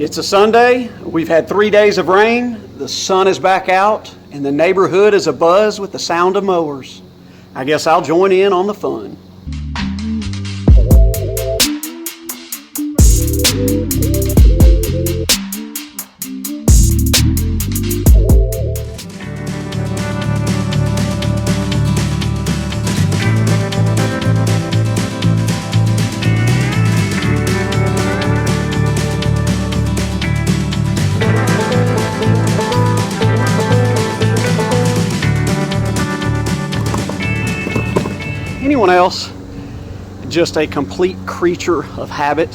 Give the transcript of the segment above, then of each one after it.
It's a Sunday. We've had 3 days of rain. The sun is back out, and the neighborhood is abuzz with the sound of mowers. I guess I'll join in on the fun. Anyone else just a complete creature of habit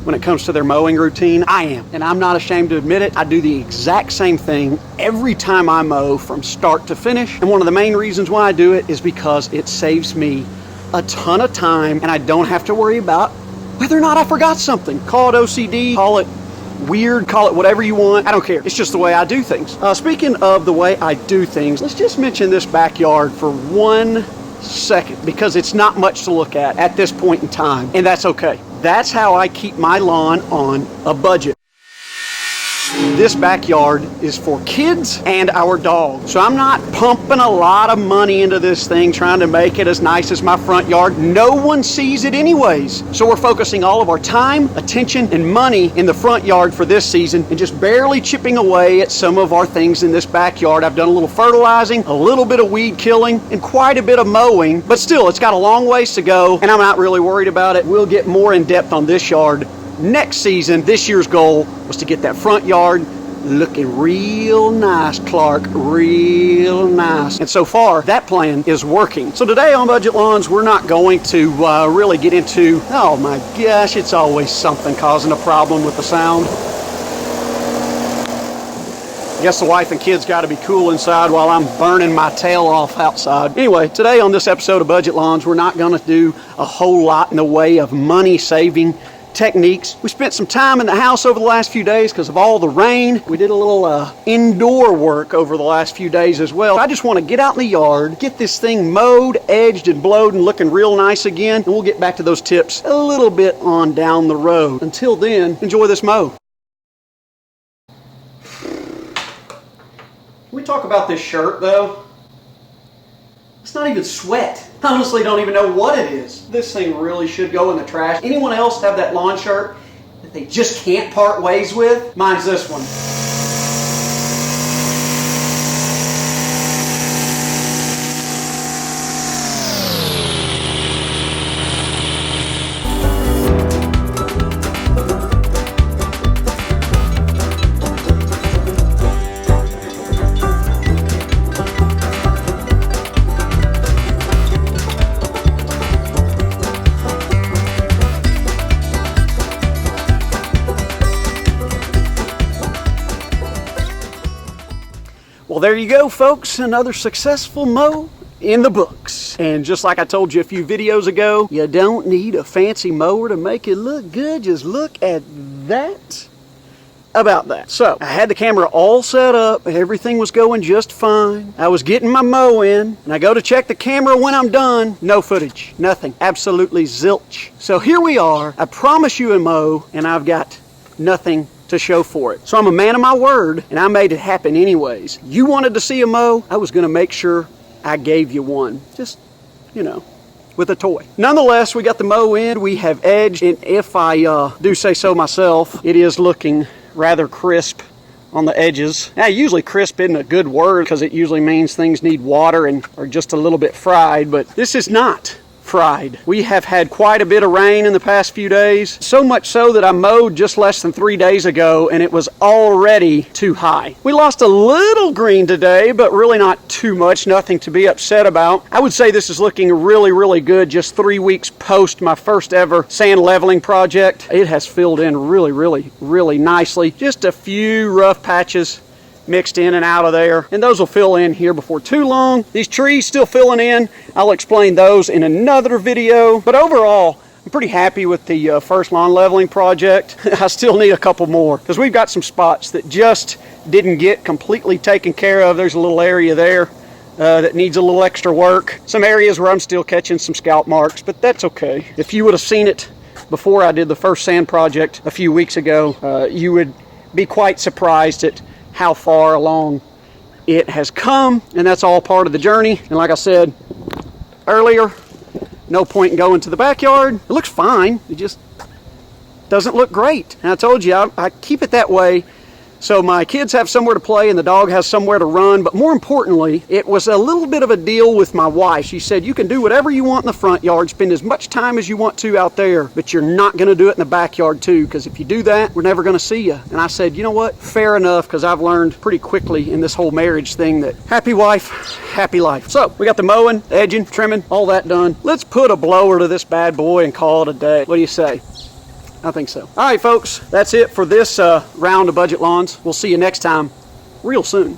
when it comes to their mowing routine? I am, and I'm not ashamed to admit it. I do the exact same thing every time I mow from start to finish, and one of the main reasons why I do it is because it saves me a ton of time, and I don't have to worry about whether or not I forgot something. Call it OCD, call it weird, call it whatever you want. I don't care. It's just the way I do things. Speaking of the way I do things, let's just mention this backyard for 1 second, because it's not much to look at this point in time, and that's okay. That's how I keep my lawn on a budget. This backyard is for kids and our dog. So I'm not pumping a lot of money into this thing trying to make it as nice as my front yard. No one sees it anyways. So we're focusing all of our time, attention, and money in the front yard for this season and just barely chipping away at some of our things in this backyard. I've done a little fertilizing, a little bit of weed killing, and quite a bit of mowing, but still it's got a long ways to go, and I'm not really worried about it. We'll get more in depth on this yard next season. This year's goal was to get that front yard looking real nice, Clark, real nice. And so far, that plan is working. So today on Budget Lawns, we're not going to really get into, oh my gosh, it's always something causing a problem with the sound. I guess the wife and kids got to be cool inside while I'm burning my tail off outside. Anyway, today on this episode of Budget Lawns, we're not going to do a whole lot in the way of money saving techniques. We spent some time in the house over the last few days because of all the rain. We did a little indoor work over the last few days as well. I just want to get out in the yard, get this thing mowed, edged, and blowed and looking real nice again, and we'll get back to those tips a little bit on down the road. Until then, enjoy this mow. Can we talk about this shirt though? It's not even sweat. I honestly don't even know what it is. This thing really should go in the trash. Anyone else have that lawn shirt that they just can't part ways with? Mine's this one. Well, there you go, folks. Another successful mow in the books. And just like I told you a few videos ago, you don't need a fancy mower to make it look good. Just look at that. About that. So, I had the camera all set up. Everything was going just fine. I was getting my mow in, and I go to check the camera when I'm done. No footage. Nothing. Absolutely zilch. So here we are. I promise you a mow, and I've got nothing to show for it. So I'm a man of my word, and I made it happen anyways. You wanted to see a mow, I was going to make sure I gave you one. Just, you know, with a toy. Nonetheless, we got the mow in, we have edged, and if I do say so myself, it is looking rather crisp on the edges. Now, usually crisp isn't a good word because it usually means things need water and are just a little bit fried, but this is not fried. We have had quite a bit of rain in the past few days, so much so that I mowed just less than 3 days ago and it was already too high. We lost a little green today, but really not too much, nothing to be upset about. I would say this is looking really, really good just 3 weeks post my first ever sand leveling project. It has filled in really, really, really nicely. Just a few rough patches mixed in and out of there, and those will fill in here before too long. These trees still filling in. I'll explain those in another video, but overall I'm pretty happy with the first lawn leveling project. I still need a couple more because we've got some spots that just didn't get completely taken care of. There's a little area there that needs a little extra work. Some areas where I'm still catching some scalp marks, but that's okay. If you would have seen it before I did the first sand project a few weeks ago, you would be quite surprised at how far along it has come, and that's all part of the journey. And like I said earlier, no point in going to the backyard. It looks fine, it just doesn't look great. And I told you, I keep it that way so my kids have somewhere to play and the dog has somewhere to run. But more importantly, it was a little bit of a deal with my wife. She said, you can do whatever you want in the front yard, spend as much time as you want to out there, but you're not going to do it in the backyard too, because if you do that, we're never going to see you. And I said, you know what, fair enough, because I've learned pretty quickly in this whole marriage thing that happy wife, happy life. So we got the mowing, edging, trimming, all that done. Let's put a blower to this bad boy and call it a day. What do you say? I think so. All right, folks, that's it for this round of budget lawns. We'll see you next time real soon.